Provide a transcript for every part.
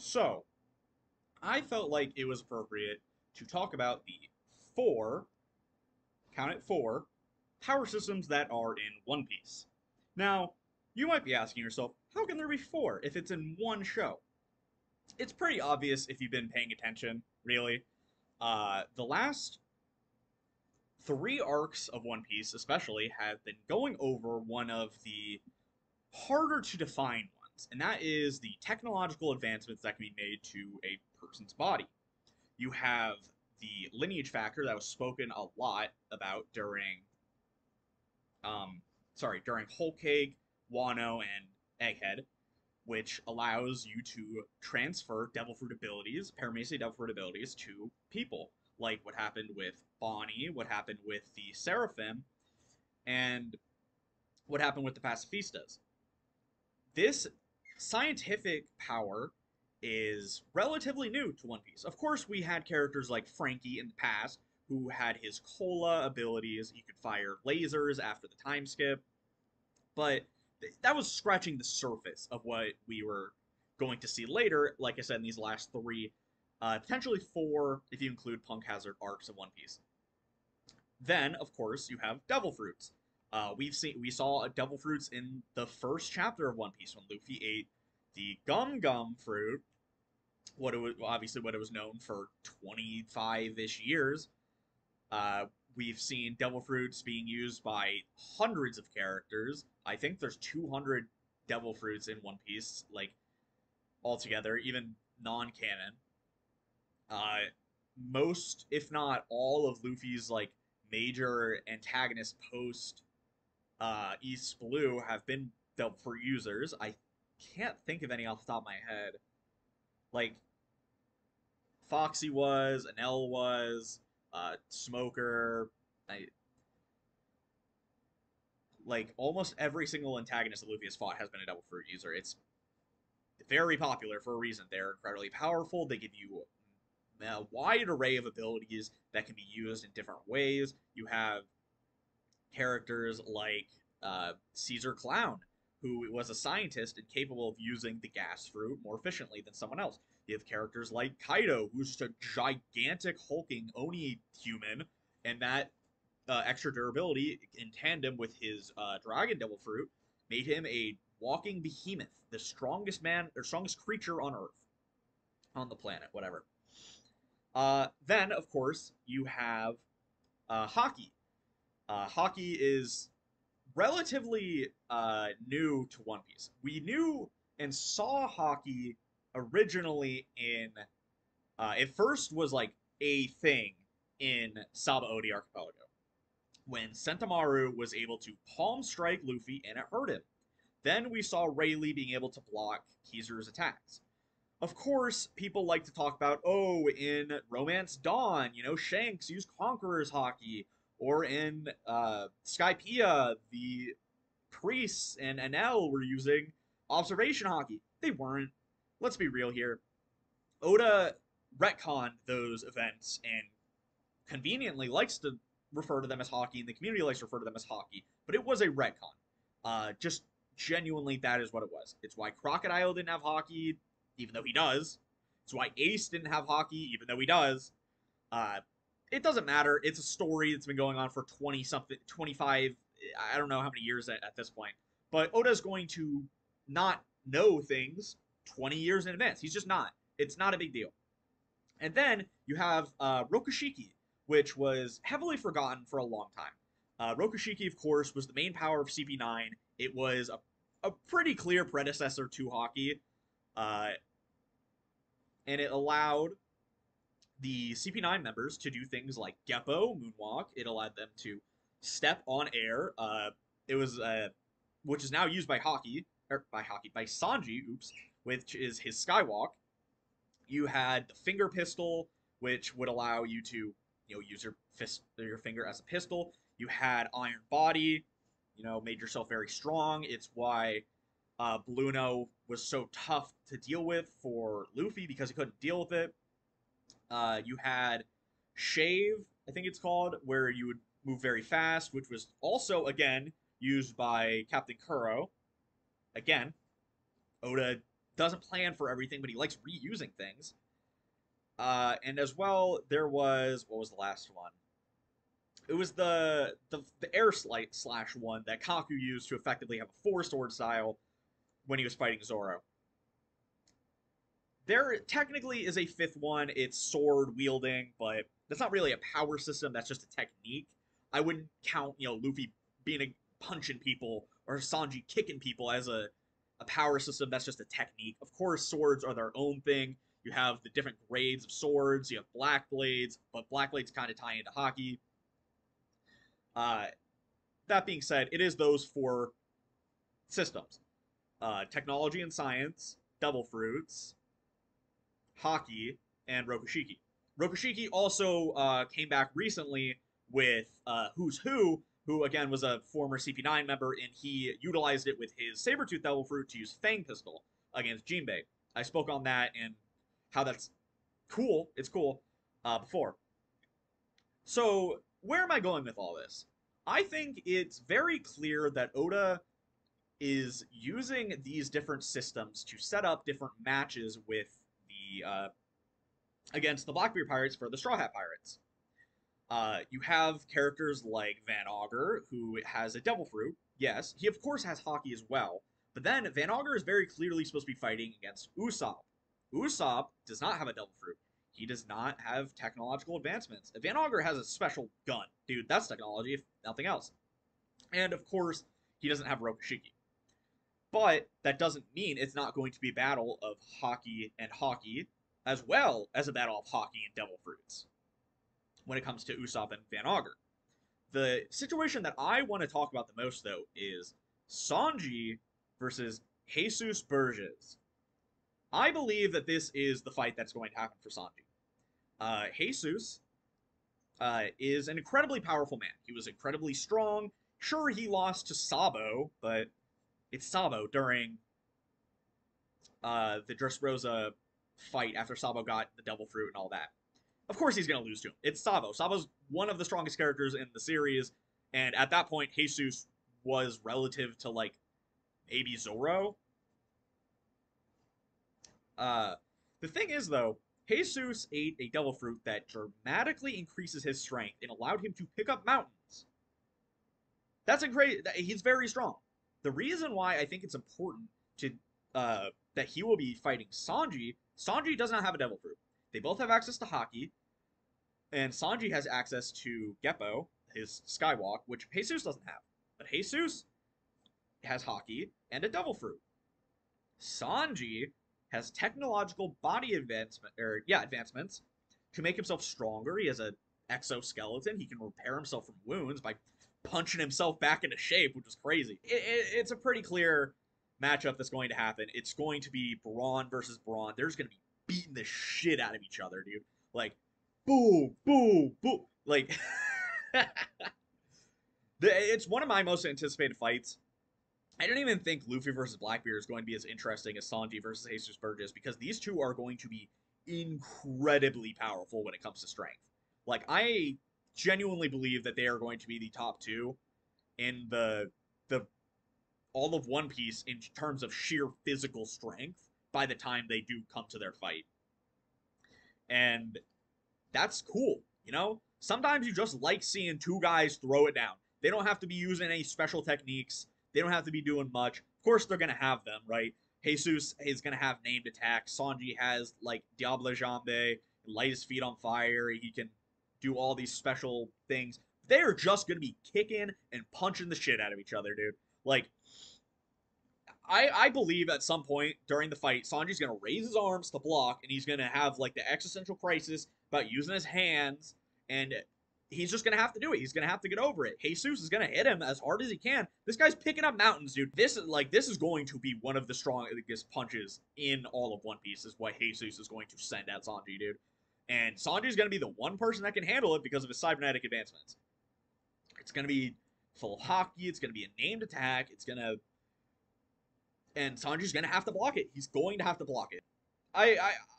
So, I felt like it was appropriate to talk about the four, count it four, power systems that are in One Piece. Now, you might be asking yourself, how can there be four if it's in one show? It's pretty obvious if you've been paying attention, really. The last three arcs of One Piece, especially, have been going over one of the harder to define ones, and that is the technological advancements that can be made to a person's body. You have the lineage factor that was spoken a lot about um, during Whole Cake, Wano, and Egghead, which allows you to transfer Devil Fruit abilities, Paramecium Devil Fruit abilities, to people, like what happened with Bonnie, what happened with the Seraphim, and what happened with the Pacifistas. This scientific power is relatively new to One Piece. Of course, we had characters like Frankie in the past who had his cola abilities. He could fire lasers after the time skip, but that was scratching the surface of what we were going to see later. Like I said, in these last three, potentially four, if you include Punk Hazard arcs of One Piece. Then, of course, you have Devil Fruits. We saw Devil Fruits in the first chapter of One Piece when Luffy ate the Gum Gum fruit. What it was obviously what it was known for 25-ish years. Uh, we've seen Devil Fruits being used by hundreds of characters. I think there's 200 Devil Fruits in One Piece, like altogether, even non-canon. Uh, Most, if not all, of Luffy's like major antagonists post East Blue have been Devil Fruit users. I can't think of any off the top of my head. Like Foxy was, Anel was, Smoker. I, like almost every single antagonist that Luffy has fought has been a Devil Fruit user. It's very popular for a reason. They're incredibly powerful. They give you a wide array of abilities that can be used in different ways. You have characters like Caesar Clown, who was a scientist and capable of using the gas fruit more efficiently than someone else. You have characters like Kaido, who's just a gigantic hulking Oni human, and that extra durability in tandem with his Dragon Devil Fruit made him a walking behemoth, the strongest man or strongest creature on Earth, on the planet, whatever. Then, of course, you have Haki. Haki is relatively new to One Piece. We knew and saw Haki originally in. It first was like a thing in Sabaody Archipelago when Sentomaru was able to palm strike Luffy and it hurt him. Then we saw Rayleigh being able to block Kizur's attacks. Of course, people like to talk about, oh, in Romance Dawn, Shanks used Conqueror's Haki, or in Skypiea, the priests and Enel were using Observation Haki. They weren't. Let's be real here. Oda retconned those events and conveniently likes to refer to them as Haki, and the community likes to refer to them as Haki, but it was a retcon. Just genuinely, that is what it was. It's why Crocodile didn't have Haki, even though he does. It's why Ace didn't have Haki, even though he does. Uh, it doesn't matter. It's a story that's been going on for 20 something, 25, I don't know how many years at this point. But Oda's going to not know things 20 years in advance. He's just not. It's not a big deal. And then you have Rokushiki, which was heavily forgotten for a long time. Rokushiki, of course, was the main power of CP9. It was a pretty clear predecessor to Haki, uh, and it allowed the CP9 members to do things like Geppo, Moonwalk. It allowed them to step on air. It was which is now used by by Sanji. Oops, which is his Skywalk. You had the finger pistol, which would allow you to use your finger as a pistol. You had Iron Body, made yourself very strong. It's why Bluno was so tough to deal with for Luffy because he couldn't deal with it. You had Shave, I think it's called, where you would move very fast, which was also again used by Captain Kuro. Again, Oda doesn't plan for everything, but he likes reusing things. And as well, there was what was the last one? It was the air slash one that Kaku used to effectively have a four sword style when he was fighting Zoro. There technically is a fifth one. It's sword wielding, but that's not really a power system. That's just a technique. I wouldn't count, Luffy being punching people or Sanji kicking people as a power system. That's just a technique. Of course, swords are their own thing. You have the different grades of swords. You have black blades, but black blades kind of tie into Haki. Uh, that being said, it is those four systems: technology and science, devil fruits, Haki, and Rokushiki. Rokushiki also came back recently with Who's who again was a former CP9 member, and he utilized it with his Sabretooth Devil Fruit to use Fang Pistol against Jinbei. I spoke on that and how that's cool. It's cool before. So, where am I going with all this? I think it's very clear that Oda is using these different systems to set up different matches with the against the Blackbeard Pirates for the Straw Hat Pirates. You have characters like Van Augur, who has a Devil Fruit. Yes, he of course has Haki as well. But then Van Augur is very clearly supposed to be fighting against Usopp. Usopp does not have a Devil Fruit. He does not have technological advancements. Van Augur has a special gun. Dude, that's technology, if nothing else. And of course, he doesn't have Rokushiki. But that doesn't mean it's not going to be a battle of Haki and Haki, as well as a battle of Haki and Devil Fruits when it comes to Usopp and Van Augur. The situation that I want to talk about the most, though, is Sanji versus Jesus Burgess. I believe that this is the fight that's going to happen for Sanji. Jesus is an incredibly powerful man. He was incredibly strong. Sure, he lost to Sabo, but it's Sabo during the Dressrosa fight after Sabo got the Devil Fruit and all that. Of course he's going to lose to him. It's Sabo. Sabo's one of the strongest characters in the series, and at that point, Jesus was relative to, like, maybe Zoro. The thing is, though, Jesus ate a Devil Fruit that dramatically increases his strength and allowed him to pick up mountains. That's a great... He's very strong. The reason why I think it's important to that he will be fighting Sanji does not have a Devil Fruit. They both have access to Haki, and Sanji has access to Geppo, his Skywalk, which Jesus doesn't have. But Jesus has Haki and a Devil Fruit. Sanji has technological body advancements to make himself stronger. He has an exoskeleton. He can repair himself from wounds by punching himself back into shape, which is crazy. It's a pretty clear matchup that's going to happen. It's going to be Brawn versus Brawn. They're just going to be beating the shit out of each other, dude. Like, boom, boom, boom. Like, it's one of my most anticipated fights. I don't even think Luffy versus Blackbeard is going to be as interesting as Sanji versus Jesus Burgess, because these two are going to be incredibly powerful when it comes to strength. Like, I genuinely believe that they are going to be the top two in the all of One Piece in terms of sheer physical strength by the time they do come to their fight. And that's cool, you know? Sometimes you just like seeing two guys throw it down. They don't have to be using any special techniques. They don't have to be doing much. Of course, they're going to have them, right? Jesus is going to have named attacks. Sanji has, like, Diable Jambe, light his feet on fire. He can do all these special things. They're just going to be kicking and punching the shit out of each other, dude. Like, I believe at some point during the fight, Sanji's going to raise his arms to block, and he's going to have, like, the existential crisis about using his hands, and he's just going to have to do it. He's going to have to get over it. Jesus is going to hit him as hard as he can. This guy's picking up mountains, dude. This is going to be one of the strongest punches in all of One Piece, is what Jesus is going to send at Sanji, dude. And Sanji's going to be the one person that can handle it because of his cybernetic advancements. It's going to be full of Haki. It's going to be a named attack. And Sanji's going to have to block it. He's going to have to block it.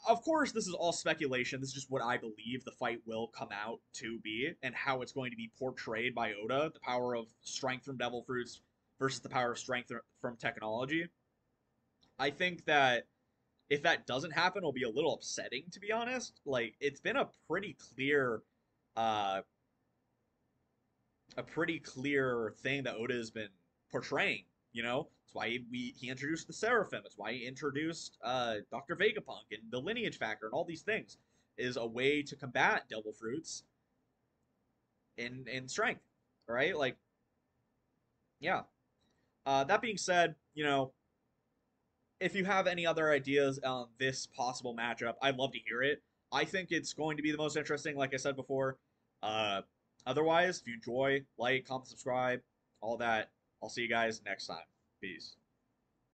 Of course, this is all speculation. This is just what I believe the fight will come out to be, and how it's going to be portrayed by Oda, the power of strength from Devil Fruits versus the power of strength from technology. I think that if that doesn't happen, it'll be a little upsetting, to be honest. Like, it's been uh, a pretty clear thing that Oda has been portraying. You know, that's why he introduced the Seraphim. It's why he introduced Dr. Vegapunk and the lineage factor and all these things is a way to combat devil fruits in strength. Right? Like, yeah. That being said, you know, if you have any other ideas on this possible matchup, I'd love to hear it. I think it's going to be the most interesting, like I said before. Uh, Otherwise, if you enjoy, like, comment, subscribe, all that. I'll see you guys next time. Peace.